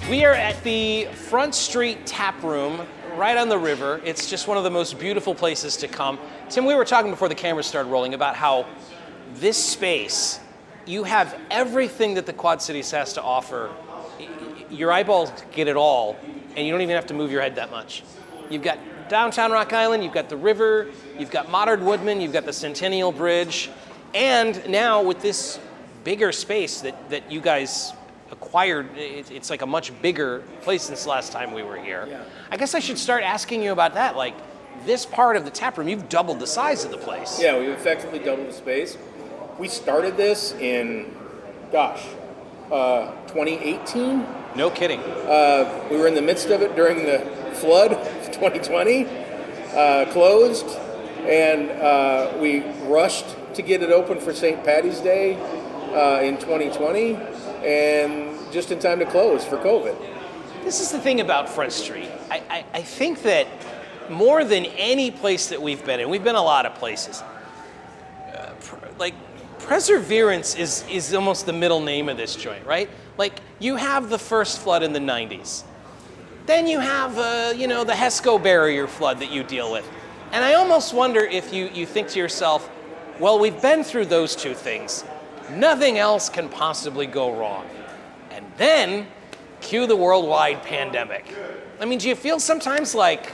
We are at the Front Street Tap Room, right on the river. It's just one of the most beautiful places to come. Tim, we were talking before the cameras started rolling about how this space, you have everything that the Quad Cities has to offer. Your eyeballs get it all, and you don't even have to move your head that much. You've got downtown Rock Island, you've got the river, you've got modern Woodman, you've got the Centennial Bridge, and now with this bigger space that you guys acquired, it's like a much bigger place since the last time we were here. Yeah. I guess I should start asking you about that. Like, this part of the tap room, you've doubled the size of the place. Yeah, we've effectively doubled the space. We started this in, 2018. No kidding. We were in the midst of it during the flood of 2020, closed, and we rushed to get it open for St. Patty's Day in 2020, and just in time to close for COVID. This is the thing about Front Street. I think that more than any place that we've been in, we've been a lot of places, perseverance is almost the middle name of this joint, right? Like, you have the first flood in the 90s. Then you have, the HESCO barrier flood that you deal with. And I almost wonder if you think to yourself, well, we've been through those two things. Nothing else can possibly go wrong. And then, cue the worldwide pandemic. I mean, do you feel sometimes like,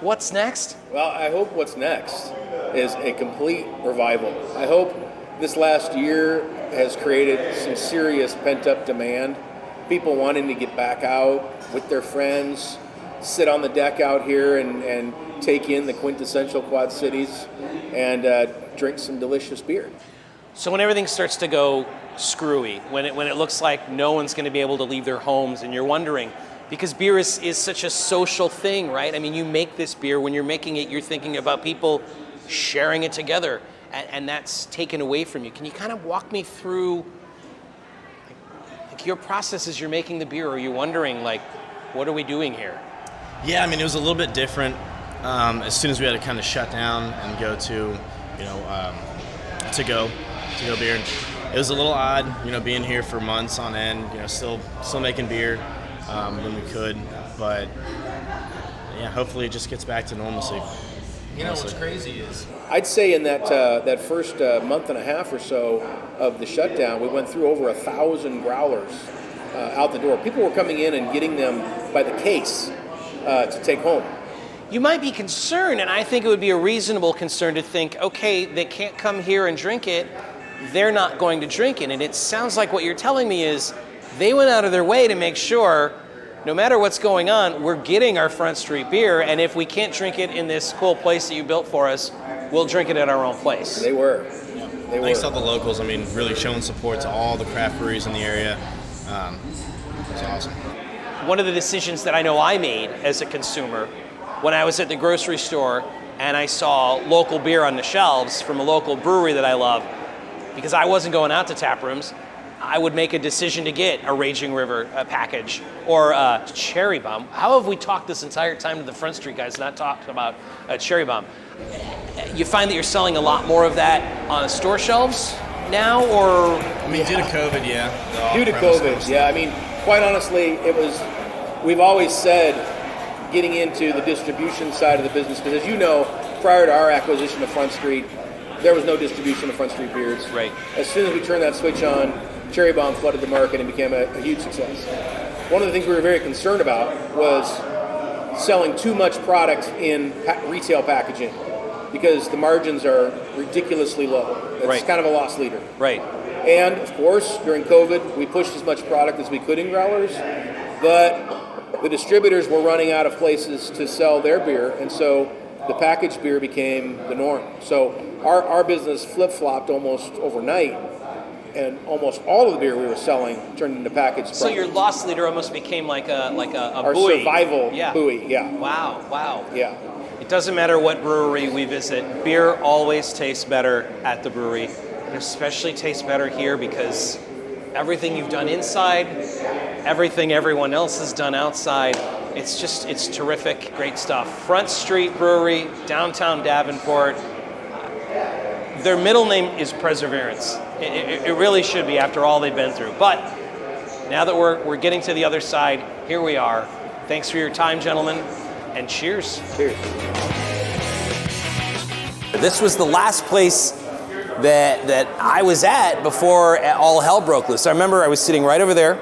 what's next? Well, I hope what's next is a complete revival. I hope this last year has created some serious pent-up demand. People wanting to get back out with their friends, sit on the deck out here and take in the quintessential Quad Cities and drink some delicious beer. So when everything starts to go screwy, when it looks like no one's going to be able to leave their homes, and you're wondering, because beer is such a social thing, right? I mean, you make this beer, when you're making it, you're thinking about people sharing it together, and that's taken away from you. Can you kind of walk me through like your process as you're making the beer? Or are you wondering, like, what are we doing here? Yeah, I mean, it was a little bit different. As soon as we had to kind of shut down and go to, to-go beer. It was a little odd, being here for months on end, still making beer when we could, but yeah, hopefully it just gets back to normalcy. What's crazy is, I'd say in that first month and a half or so of the shutdown, we went through over 1,000 growlers out the door. People were coming in and getting them by the case to take home. You might be concerned, and I think it would be a reasonable concern to think, okay, they can't come here and drink it, they're not going to drink it. And it sounds like what you're telling me is they went out of their way to make sure, no matter what's going on, we're getting our Front Street beer, and if we can't drink it in this cool place that you built for us, we'll drink it at our own place. They were. Yeah. They Thanks were. to all the locals, really showing support to all the craft breweries in the area. It was awesome. One of the decisions that I know I made as a consumer, when I was at the grocery store and I saw local beer on the shelves from a local brewery that I love, because I wasn't going out to tap rooms, I would make a decision to get a Raging River package or a Cherry Bomb. How have we talked this entire time to the Front Street guys, not talked about a Cherry Bomb? You find that you're selling a lot more of that on store shelves now, or? Due to COVID, yeah. Due to COVID, yeah. Quite honestly, we've always said getting into the distribution side of the business, because as you know, prior to our acquisition of Front Street, there was no distribution of Front Street beers. Right. As soon as we turned that switch on, Cherry Bomb flooded the market and became a huge success. One of the things we were very concerned about was selling too much product in retail packaging, because the margins are ridiculously low. It's kind of a loss leader. Right. And of course, during COVID, we pushed as much product as we could in growlers, but the distributors were running out of places to sell their beer, and so the packaged beer became the norm. So our business flip-flopped almost overnight, and almost all of the beer we were selling turned into packaged. So your loss leader almost became like a our buoy. Survival buoy, yeah. Wow. Yeah. It doesn't matter what brewery we visit, beer always tastes better at the brewery. It especially tastes better here because everything you've done inside, everything everyone else has done outside, it's terrific, great stuff. Front Street Brewery, downtown Davenport. Their middle name is Perseverance. It really should be after all they've been through. But now that we're getting to the other side, here we are. Thanks for your time, gentlemen, and cheers. Cheers. This was the last place that I was at before all hell broke loose. I remember I was sitting right over there.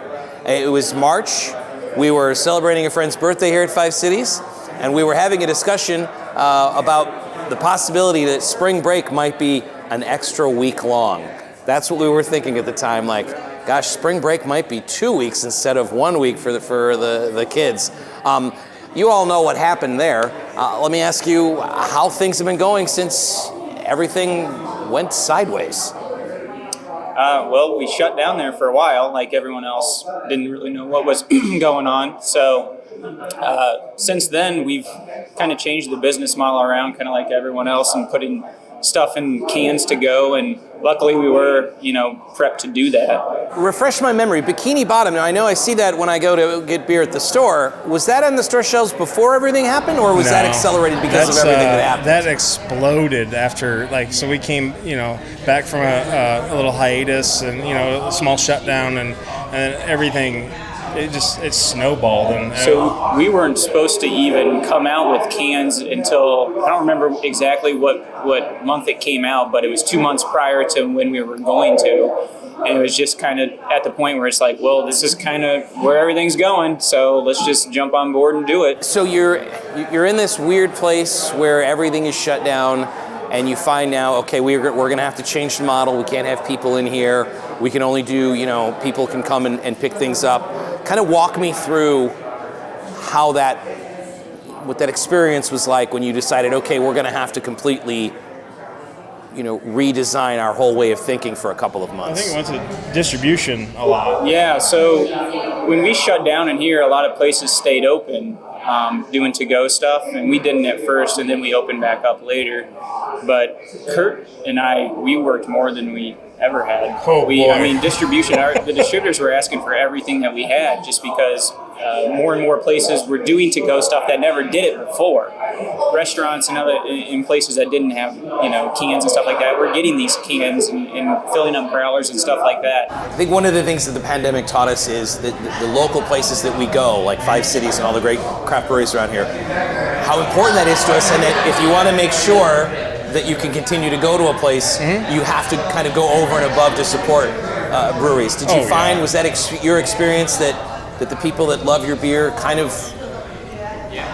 It was March. We were celebrating a friend's birthday here at Five Cities, and we were having a discussion about the possibility that spring break might be an extra week long. That's what we were thinking at the time, like, gosh, spring break might be 2 weeks instead of 1 week for the kids. You all know what happened there. Let me ask you how things have been going since everything went sideways. Well, we shut down there for a while, like everyone else. Didn't really know what was going on. So since then, we've kind of changed the business model around, kind of like everyone else, and putting stuff in cans to go. And luckily, we were, prepped to do that. Refresh my memory. Bikini Bottom. Now, I know I see that when I go to get beer at the store. Was that on the store shelves before everything happened, or was that accelerated because of everything that happened? That exploded after, so we came, back from a little hiatus and, a small shutdown, and everything. It snowballed. And so we weren't supposed to even come out with cans until, I don't remember exactly what month it came out, but it was 2 months prior to when we were going to. And it was just kind of at the point where it's like, well, this is kind of where everything's going, so let's just jump on board and do it. So you're in this weird place where everything is shut down, and you find now, okay, we're going to have to change the model. We can't have people in here. We can only do, people can come and pick things up. Kind of walk me through what that experience was like when you decided, okay, we're going to have to completely, redesign our whole way of thinking for a couple of months. I think it went to distribution a lot. Yeah, so when we shut down in here, a lot of places stayed open, doing to-go stuff, and we didn't at first, and then we opened back up later. But Kurt and we worked more than we ever had. Distribution, the distributors were asking for everything that we had, just because more and more places were doing to-go stuff that never did it before. Restaurants and other in places that didn't have cans and stuff like that were getting these cans and filling up growlers and stuff like that. I think one of the things that the pandemic taught us is that the local places that we go, like Five Cities and all the great craft breweries around here, how important that is to us, and that if you want to make sure that you can continue to go to a place, you have to kind of go over and above to support breweries. Did you find, was that your experience that the people that love your beer kind of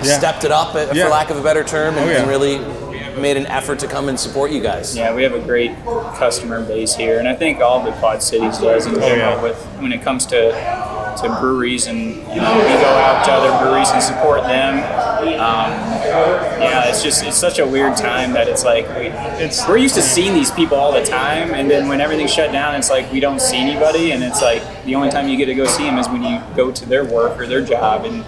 stepped it up, for lack of a better term, and really made an effort to come and support you guys? Yeah, we have a great customer base here, and I think all the Quad Cities does in general when it comes to breweries, and we go out to other breweries and support them. It's such a weird time that it's like we're used to seeing these people all the time, and then when everything's shut down, it's like we don't see anybody, and it's like the only time you get to go see them is when you go to their work or their job and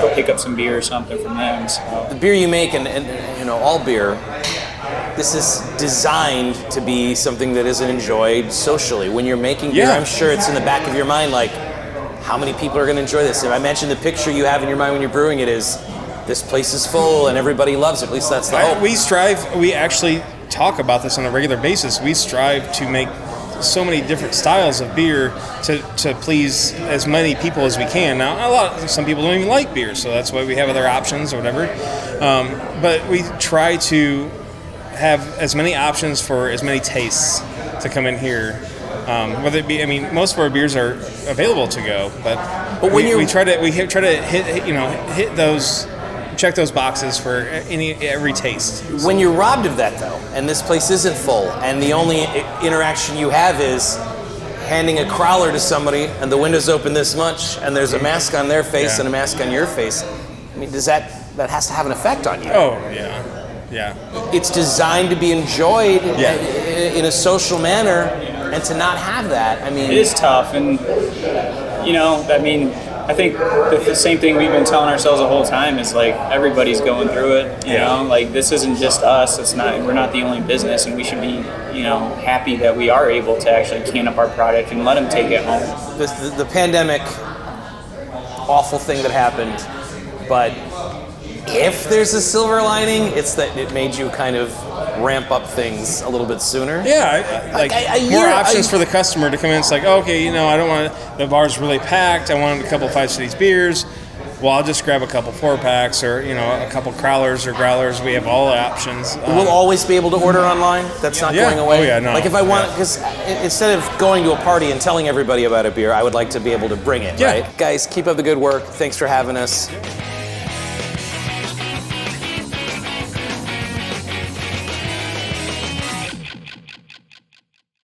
go pick up some beer or something from them. So. The beer you make, and all beer, this is designed to be something that isn't enjoyed socially. When you're making beer, I'm sure it's in the back of your mind, like, how many people are going to enjoy this? If I mentioned the picture you have in your mind when you're brewing it is, this place is full and everybody loves it. At least that's the hope. We actually talk about this on a regular basis. We strive to make so many different styles of beer to please as many people as we can. Now, some people don't even like beer, so that's why we have other options or whatever. But we try to have as many options for as many tastes to come in here. Whether it be, most of our beers are available to go, but we try to hit those, check those boxes for every taste. When you're robbed of that though, and this place isn't full, and the only interaction you have is handing a crowler to somebody, and the window's open this much, and there's a mask on their face and a mask on your face. Does that has to have an effect on you? Oh yeah. It's designed to be enjoyed in a social manner. And to not have that, it is tough, and I think the same thing we've been telling ourselves the whole time is like everybody's going through it. You know, like this isn't just us. We're not the only business, and we should be happy that we are able to actually can up our product and let them take it home. The pandemic, awful thing that happened, but if there's a silver lining, it's that it made you kind of ramp up things a little bit sooner. Yeah, more options for the customer to come in. It's like, okay, I don't want the bar's really packed. I want a couple 5 Cities beers. Well, I'll just grab a couple 4-packs or, a couple crowlers or growlers. We have all the options. We'll always be able to order online? That's not going away? Oh, yeah, no. Like if I want, because instead of going to a party and telling everybody about a beer, I would like to be able to bring it, right? Guys, keep up the good work. Thanks for having us.